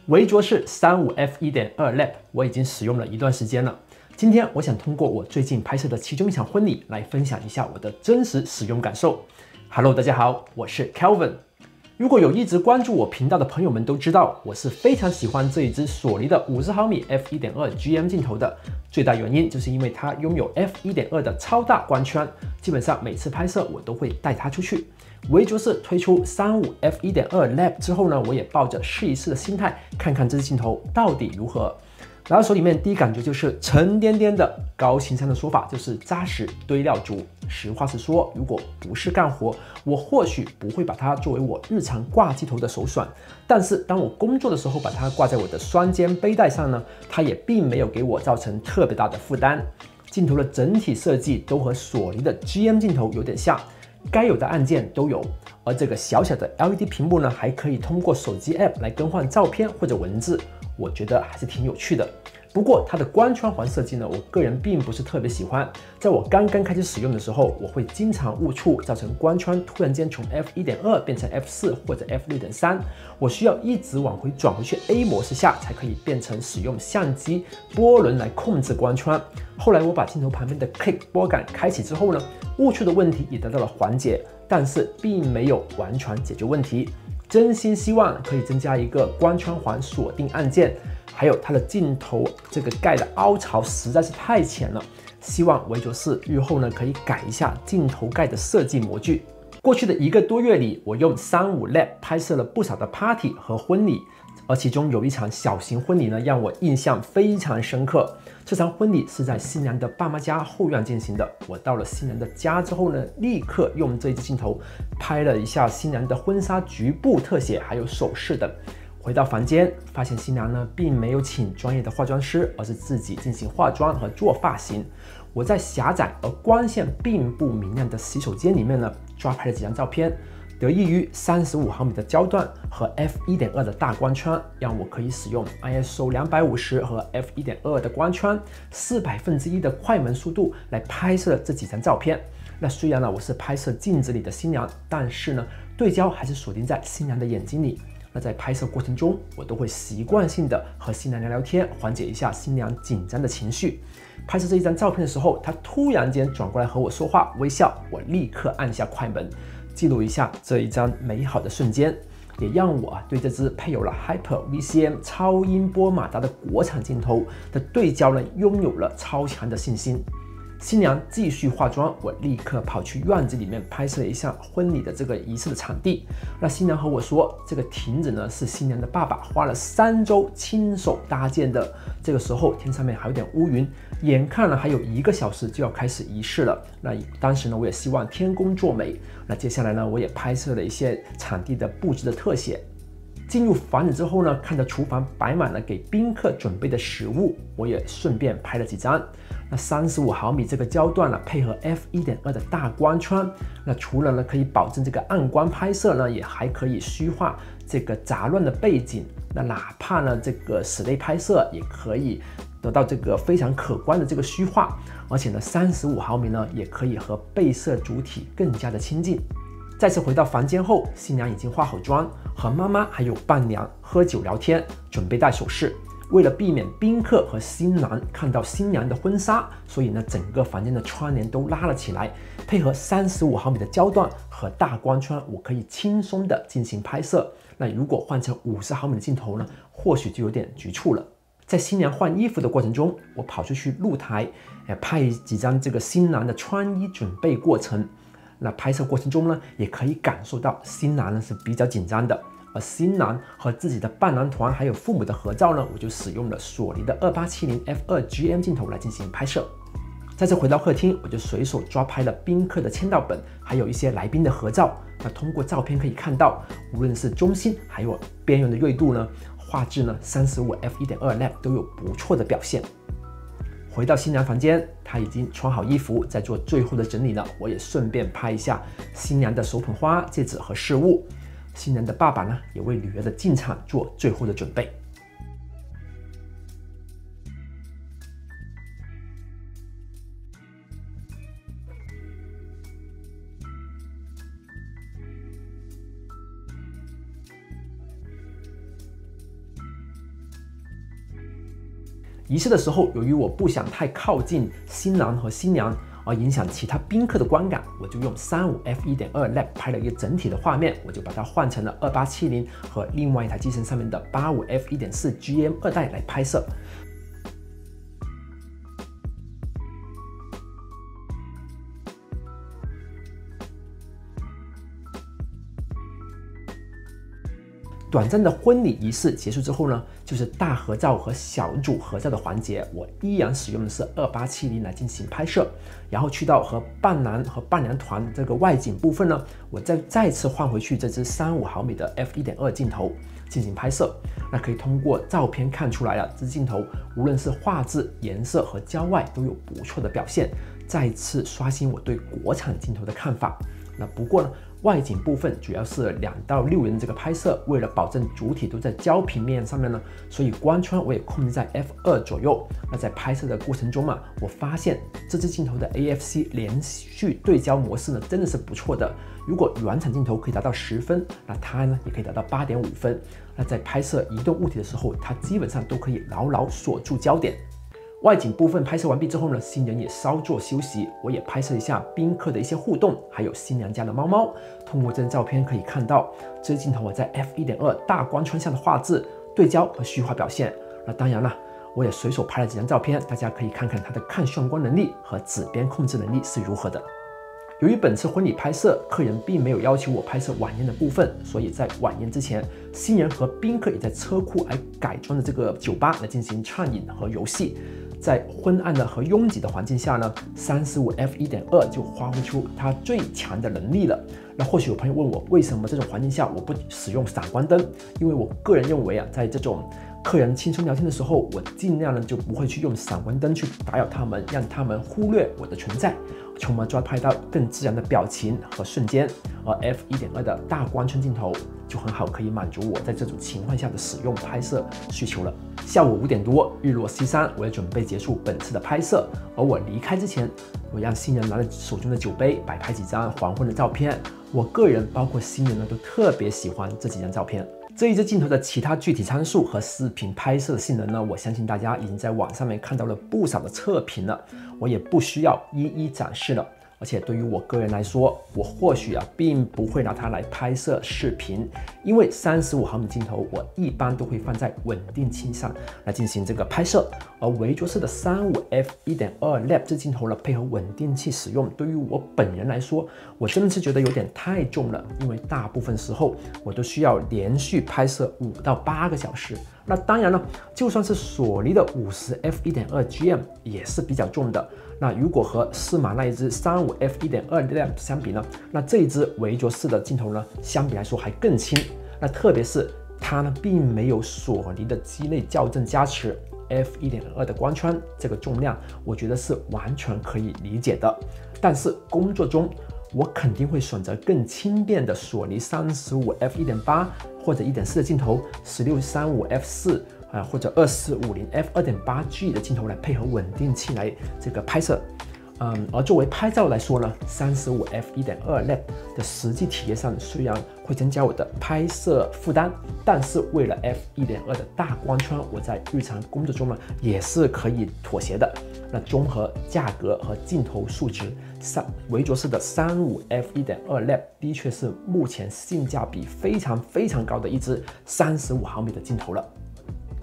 维卓士35 f1.2 Lab 我已经使用了一段时间了。今天我想通过我最近拍摄的其中一场婚礼来分享一下我的真实使用感受。Hello， 大家好，我是 Kelvin。如果有一直关注我频道的朋友们都知道，我是非常喜欢这一支索尼的50毫米 f1.2 GM 镜头的。最大原因就是因为它拥有 f1.2 的超大光圈，基本上每次拍摄我都会带它出去。维卓士推出35 f1.2 Lab 之后呢，我也抱着试一试的心态，看看这支镜头到底如何。拿到手里面，第一感觉就是沉甸甸的，高情商的说法就是扎实堆料足。实话实说，如果不是干活，我或许不会把它作为我日常挂机头的首选。但是当我工作的时候，把它挂在我的双肩背带上呢，它也并没有给我造成特别大的负担。镜头的整体设计都和索尼的 GM 镜头有点像。该有的按键都有，而这个小小的 LED 屏幕呢，还可以通过手机 App 来更换照片或者文字，我觉得还是挺有趣的。不过它的光圈环设计呢，我个人并不是特别喜欢。在我刚刚开始使用的时候，我会经常误触，造成光圈突然间从 f1.2 变成 f4 或者 f6.3，我需要一直往回转回去 A 模式下，才可以变成使用相机波轮来控制光圈。后来我把镜头旁边的 Click 拨杆开启之后呢，误触的问题也得到了缓解，但是并没有完全解决问题。真心希望可以增加一个光圈环锁定按键，还有它的镜头这个盖的凹槽实在是太浅了，希望维卓士日后呢可以改一下镜头盖的设计模具。过去的1个多月里，我用35 Lab 拍摄了不少的 party 和婚礼，而其中有一场小型婚礼呢，让我印象非常深刻。这场婚礼是在新娘的爸妈家后院进行的。我到了新娘的家之后呢，立刻用这一支镜头拍了一下新娘的婚纱局部特写，还有首饰等。回到房间，发现新娘呢并没有请专业的化妆师，而是自己进行化妆和做发型。我在狭窄而光线并不明亮的洗手间里面呢，抓拍了几张照片。得益于35毫米的焦段和 f1.2 的大光圈，让我可以使用 ISO 250和 f1.2 的光圈1/4的快门速度来拍摄这几张照片。那虽然呢我是拍摄镜子里的新娘，但是呢对焦还是锁定在新娘的眼睛里。那在拍摄过程中，我都会习惯性的和新娘聊聊天，缓解一下新娘紧张的情绪。拍摄这一张照片的时候，她突然间转过来和我说话微笑，我立刻按下快门，记录一下这一张美好的瞬间，也让我对这支配有了 Hyper VCM 超音波马达的国产镜头的对焦呢，拥有了超强的信心。新娘继续化妆，我立刻跑去院子里面拍摄一下婚礼的这个仪式的场地。那新娘和我说，这个亭子呢是新娘的爸爸花了3周亲手搭建的。这个时候天上面还有点乌云，眼看了还有1个小时就要开始仪式了。那当时呢，我也希望天公作美。那接下来呢，我也拍摄了一些场地的布置的特写。进入房子之后呢，看到厨房摆满了给宾客准备的食物，我也顺便拍了几张。那35毫米这个焦段呢，配合 f1.2 的大光圈，那除了呢可以保证这个暗光拍摄呢，也还可以虚化这个杂乱的背景。那哪怕呢这个室内拍摄也可以得到这个非常可观的这个虚化，而且呢35毫米呢也可以和被摄主体更加的亲近。再次回到房间后，新娘已经化好妆，和妈妈还有伴娘喝酒聊天，准备戴首饰。为了避免宾客和新郎看到新娘的婚纱，所以呢，整个房间的窗帘都拉了起来。配合35毫米的焦段和大光圈，我可以轻松的进行拍摄。那如果换成50毫米的镜头呢，或许就有点局促了。在新娘换衣服的过程中，我跑出去露台，拍几张这个新郎的穿衣准备过程。那拍摄过程中呢，也可以感受到新郎呢是比较紧张的，而新郎和自己的伴郎团还有父母的合照呢，我就使用了索尼的2870 f2 GM 镜头来进行拍摄。再次回到客厅，我就随手抓拍了宾客的签到本，还有一些来宾的合照。那通过照片可以看到，无论是中心还有边缘的锐度呢，画质呢35 f1.2 Lab 都有不错的表现。回到新娘房间，她已经穿好衣服，在做最后的整理了。我也顺便拍一下新娘的手捧花、戒指和饰物。新娘的爸爸呢，也为女儿的进场做最后的准备。仪式的时候，由于我不想太靠近新郎和新娘，而影响其他宾客的观感，我就用35F1.2 Lab 拍了一个整体的画面，我就把它换成了2870和另外一台机身上面的85F1.4 GM2代来拍摄。短暂的婚礼仪式结束之后呢，就是大合照和小组合照的环节，我依然使用的是2870来进行拍摄。然后去到和伴郎和伴娘团这个外景部分呢，我再次换回去这支35毫米的 f1.2 镜头进行拍摄。那可以通过照片看出来了，这支镜头无论是画质、颜色和焦外都有不错的表现，再次刷新我对国产镜头的看法。那不过呢，外景部分主要是2到6人这个拍摄，为了保证主体都在焦平面上面呢，所以光圈我也控制在 f2 左右。那在拍摄的过程中嘛，我发现这支镜头的 AFC 连续对焦模式呢真的是不错的。如果原厂镜头可以达到10分，那它呢也可以达到8.5分。那在拍摄移动物体的时候，它基本上都可以牢牢锁住焦点。外景部分拍摄完毕之后呢，新人也稍作休息，我也拍摄一下宾客的一些互动，还有新娘家的猫猫。通过这张照片可以看到，这支镜头我在 f1.2 大光圈下的画质、对焦和虚化表现。那当然了，我也随手拍了几张照片，大家可以看看它的看炫光能力和指边控制能力是如何的。由于本次婚礼拍摄，客人并没有要求我拍摄晚宴的部分，所以在晚宴之前，新人和宾客也在车库来改装的这个酒吧来进行畅饮和游戏。在昏暗的和拥挤的环境下呢，35F1.2就发挥出它最强的能力了。那或许有朋友问我，为什么这种环境下我不使用闪光灯？因为我个人认为啊，在这种客人轻松聊天的时候，我尽量呢就不会去用闪光灯去打扰他们，让他们忽略我的存在，从而抓拍到更自然的表情和瞬间。而 f1.2 的大光圈镜头就很好，可以满足我在这种情况下的使用拍摄需求了。下午5点多，日落西山，我也准备结束本次的拍摄。而我离开之前，我让新人拿着手中的酒杯，摆拍几张黄昏的照片。我个人包括新人呢，都特别喜欢这几张照片。这一支镜头的其他具体参数和视频拍摄的性能呢，我相信大家已经在网上面看到了不少的测评了，我也不需要一一展示了。而且对于我个人来说，我或许并不会拿它来拍摄视频，因为35毫米镜头我一般都会放在稳定器上来进行这个拍摄，而维卓士的35F1.2 Lab 这镜头呢，配合稳定器使用，对于我本人来说，我真的是觉得有点太重了，因为大部分时候我都需要连续拍摄5到8个小时。那当然了，就算是索尼的50F1.2 GM 也是比较重的。那如果和适马那一支35F1.2 Lab 相比呢，那这一支维卓士的镜头呢，相比来说还更轻。那特别是它呢，并没有索尼的机内校正加持 ，f1.2 的光圈这个重量，我觉得是完全可以理解的。但是工作中，我肯定会选择更轻便的索尼35F1.8或者1.4的镜头，1635F4。或者2450 f2.8G 的镜头来配合稳定器来这个拍摄，而作为拍照来说呢，35F1.2 Lab 的实际体验上虽然会增加我的拍摄负担，但是为了 f1.2 的大光圈，我在日常工作中呢也是可以妥协的。那综合价格和镜头数值，维卓士的35F1.2 Lab 的确是目前性价比非常高的一支35毫米的镜头了。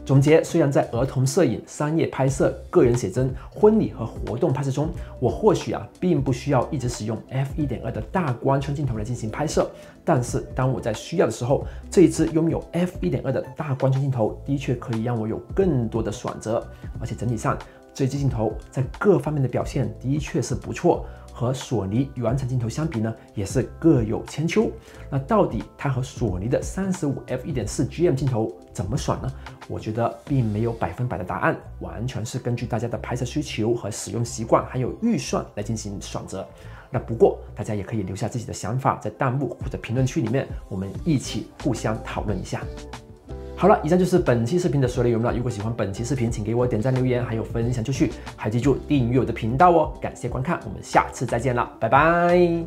总结，虽然在儿童摄影、商业拍摄、个人写真、婚礼和活动拍摄中，我或许并不需要一直使用 f1.2 的大光圈镜头来进行拍摄，但是当我在需要的时候，这一支拥有 f1.2 的大光圈镜头的确可以让我有更多的选择，而且整体上这支镜头在各方面的表现的确是不错。和索尼原厂镜头相比呢，也是各有千秋。那到底它和索尼的35F1.4 GM 镜头怎么选呢？我觉得并没有100%的答案，完全是根据大家的拍摄需求和使用习惯，还有预算来进行选择。那不过大家也可以留下自己的想法，在弹幕或者评论区里面，我们一起互相讨论一下。好了，以上就是本期视频的所有内容了。如果喜欢本期视频，请给我点赞、留言，还有分享出去。还记住订阅我的频道哦！感谢观看，我们下次再见了，拜拜。